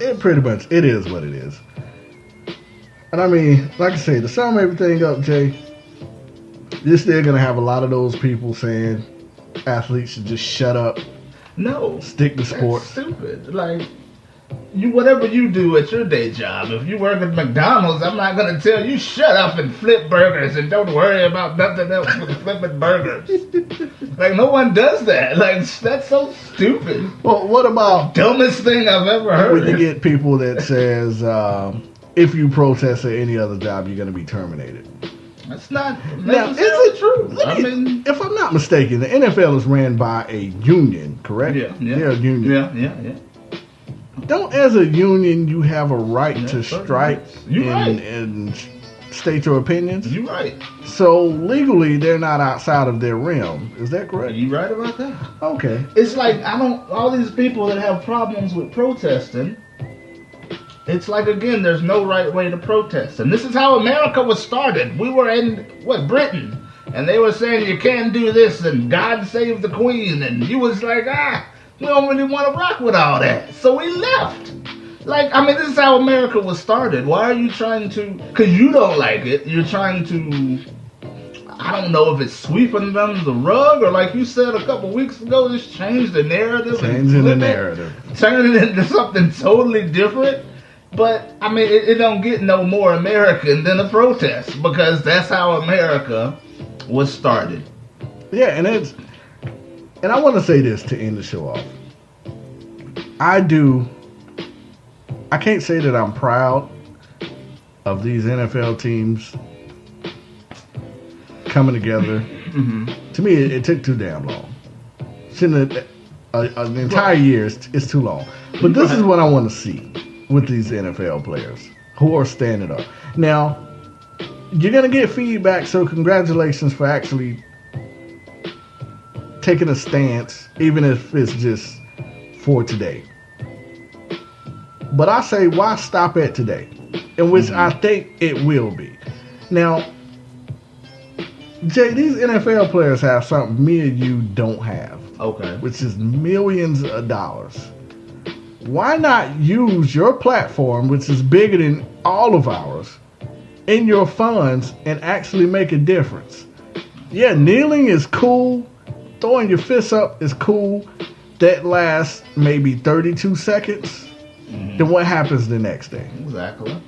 It pretty much, it is what it is. And I mean, like I say, to sum everything up, Jay, you're still going to have a lot of those people saying athletes should just shut up. No. Stick to sports. That's stupid. Like, whatever you do at your day job, if you work at McDonald's, I'm not going to tell you shut up and flip burgers and don't worry about nothing else with flipping burgers. Like, no one does that. Like, that's so stupid. Well, what about dumbest thing I've ever heard? When you get people that says if you protest at any other job, you're going to be terminated. That's not necessarily true. I mean, if I'm not mistaken, the NFL is ran by a union, correct? Yeah. They're a union. Yeah. Don't, as a union, you have a right to strike and state your opinions? You're right. So legally, they're not outside of their realm. Is that correct? You're right about that. Okay. It's like all these people that have problems with protesting. It's like, again, there's no right way to protest. And this is how America was started. We were in, Britain. And they were saying you can't do this and God save the Queen. And you was like, we don't really want to rock with all that. So we left. Like, I mean, this is how America was started. Why are you trying to, because you don't like it, you're trying to, I don't know if it's sweeping them the rug or like you said a couple weeks ago, just change the narrative. Changing the narrative. Turn it into something totally different. But, I mean, it don't get no more American than a protest because that's how America was started. Yeah, and I want to say this to end the show off. I can't say that I'm proud of these NFL teams coming together. Mm-hmm. To me, it took too damn long. An entire year is too long. But this is what I want to see with these NFL players who are standing up. Now, you're going to get feedback, so congratulations for actually taking a stance, even if it's just for today. But I say, why stop at today? In which I think it will be. Now, Jay, these NFL players have something me and you don't have. Okay. Which is millions of dollars. Why not use your platform, which is bigger than all of ours, in your funds and actually make a difference? Yeah, kneeling is cool. Throwing your fists up is cool. That lasts maybe 32 seconds. Mm-hmm. Then what happens the next day? Exactly.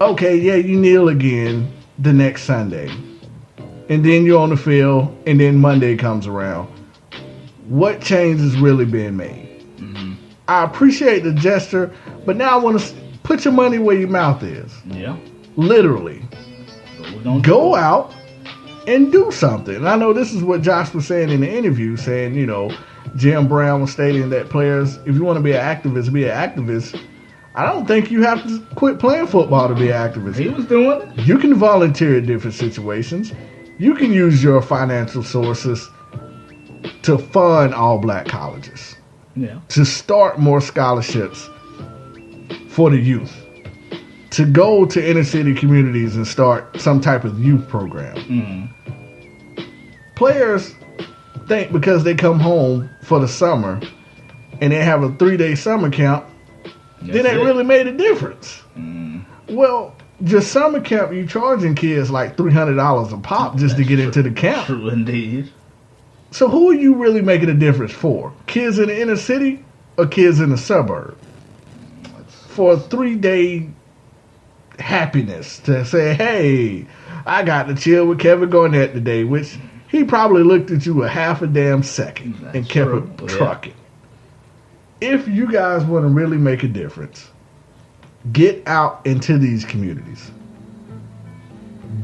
Okay, yeah, you kneel again the next Sunday. And then you're on the field, and then Monday comes around. What change is really being made? I appreciate the gesture, but now I want to put your money where your mouth is. Yeah. Literally. Go out and do something. And I know this is what Josh was saying in the interview, saying, Jim Brown was stating that players, if you want to be an activist, be an activist. I don't think you have to quit playing football to be an activist. He was doing it. You can volunteer in different situations. You can use your financial sources to fund all black colleges. Yeah. To start more scholarships for the youth. To go to inner city communities and start some type of youth program. Mm-hmm. Players think because they come home for the summer and they have a 3-day summer camp, then it really made a difference. Mm. Well, just summer camp, you charging kids like $300 a pop just to get into the camp. True indeed. So who are you really making a difference for? Kids in the inner city or kids in the suburb? For a 3-day happiness to say, hey, I got to chill with Kevin Garnett today, which he probably looked at you a half a damn second and kept it trucking. If you guys want to really make a difference, get out into these communities.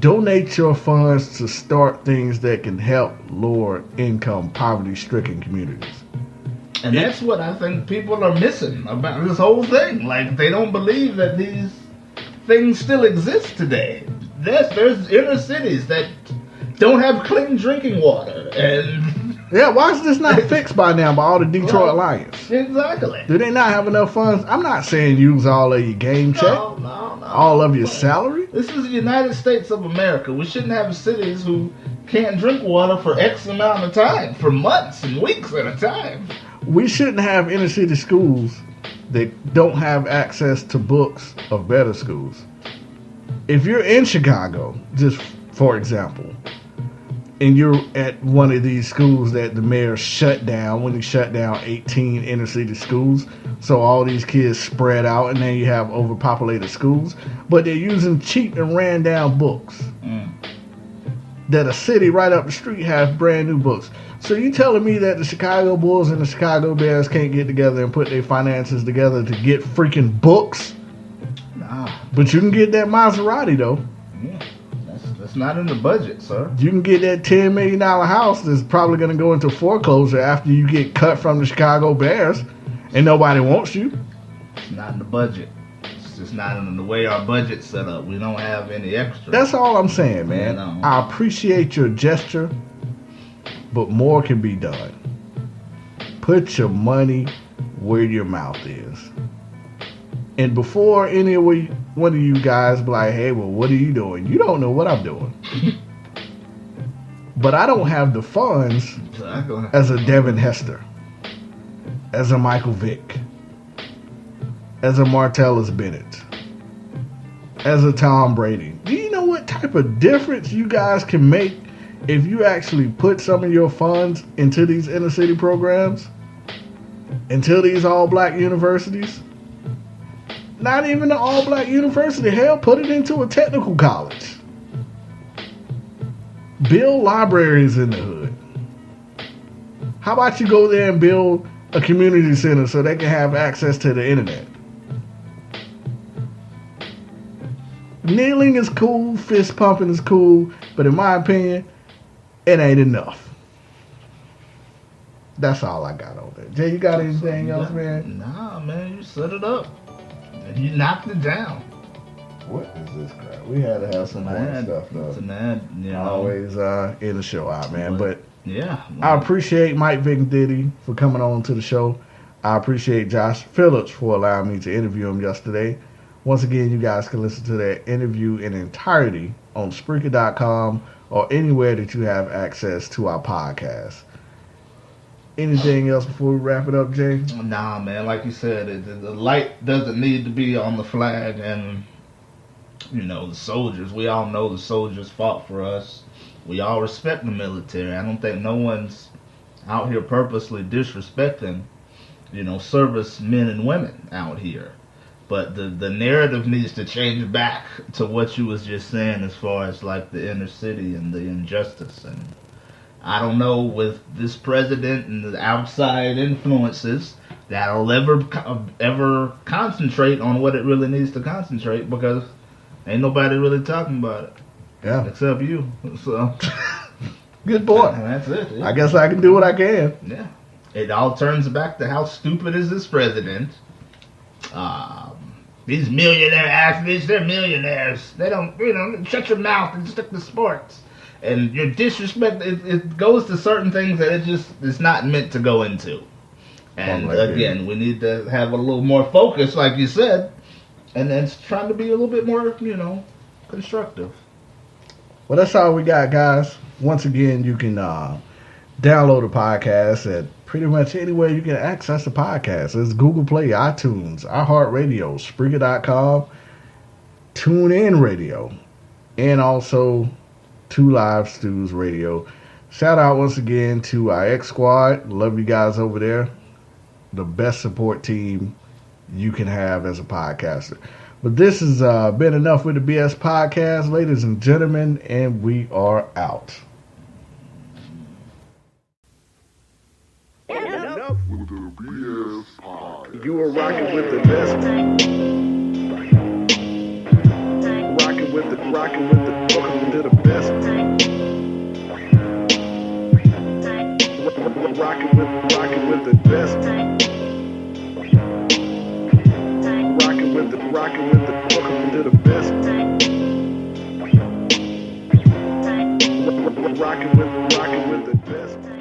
Donate your funds to start things that can help lower income, poverty-stricken communities. And that's what I think people are missing about this whole thing. Like, they don't believe that these things still exist today. There's inner cities that don't have clean drinking water. And yeah, why is this not fixed by now by all the Detroit Lions? Exactly. Do they not have enough funds? I'm not saying use all of your game check. No. All of your salary? This is the United States of America. We shouldn't have cities who can't drink water for X amount of time, for months and weeks at a time. We shouldn't have inner city schools that don't have access to books of better schools. If you're in Chicago, just for example, and you're at one of these schools that the mayor shut down when he shut down 18 inner city schools, so all these kids spread out, and then you have overpopulated schools, but they're using cheap and ran down books. That a city right up the street has brand new books. So you telling me that the Chicago Bulls and the Chicago Bears can't get together and put their finances together to get freaking books? Nah. But you can get that Maserati though. Yeah. That's not in the budget, sir. You can get that $10 million house that's probably going to go into foreclosure after you get cut from the Chicago Bears and nobody wants you. It's not in the budget. It's just not in the way our budget's set up. We don't have any extra. That's all I'm saying, man. You know. I appreciate your gesture, but more can be done. Put your money where your mouth is. And before any one of you guys be like, hey, well, what are you doing? You don't know what I'm doing. But I don't have the funds as a Devin Hester, as a Michael Vick, as a Martellus Bennett, as a Tom Brady. Do you know what type of difference you guys can make if you actually put some of your funds into these inner city programs, into these all-black universities? Not even an all-black university. Hell, put it into a technical college. Build libraries in the hood. How about you go there and build a community center so they can have access to the internet? Kneeling is cool, fist pumping is cool, but in my opinion, it ain't enough. That's all I got on that. Jay, you got anything else, man? Nah, man, you set it up. You knocked it down. What is this crap? We had to have some more stuff, though. It's an ad, you know. Always in the show out, man. But yeah, I appreciate Mike Vick and Ditti for coming on to the show. I appreciate Josh Phillips for allowing me to interview him yesterday. Once again, you guys can listen to that interview in entirety on Spreaker.com or anywhere that you have access to our podcast. Anything else before we wrap it up, Jay? Nah, man. Like you said, the light doesn't need to be on the flag, and you know the soldiers. We all know the soldiers fought for us. We all respect the military. I don't think no one's out here purposely disrespecting, you know, service men and women out here. But the narrative needs to change back to what you was just saying as far as like the inner city and the injustice. And I don't know with this president and the outside influences that'll ever concentrate on what it really needs to concentrate, because ain't nobody really talking about it. Yeah. Except you. So good boy. And that's it. Yeah. I guess I can do what I can. Yeah. It all turns back to how stupid is this president. These millionaire athletes, they're millionaires. They don't, you know, shut your mouth and stick to sports. And your disrespect, it goes to certain things that it's not meant to go into. And again, we need to have a little more focus, like you said, and then trying to be a little bit more, you know, constructive. Well, that's all we got, guys. Once again, you can download the podcast at pretty much anywhere you can access the podcast. It's Google Play, iTunes, iHeartRadio, Spreaker.com, TuneIn Radio, and also 2 Live Stews Radio. Shout out once again to our X Squad. Love you guys over there. The best support team you can have as a podcaster. But this has been enough with the BS Podcast, ladies and gentlemen, and we are out. Enough with the BS Podcast. You are rocking with the best. Rocking with the welcome to the best. Rocking with the best. Rocking with the welcome to the best. Rocking with the best.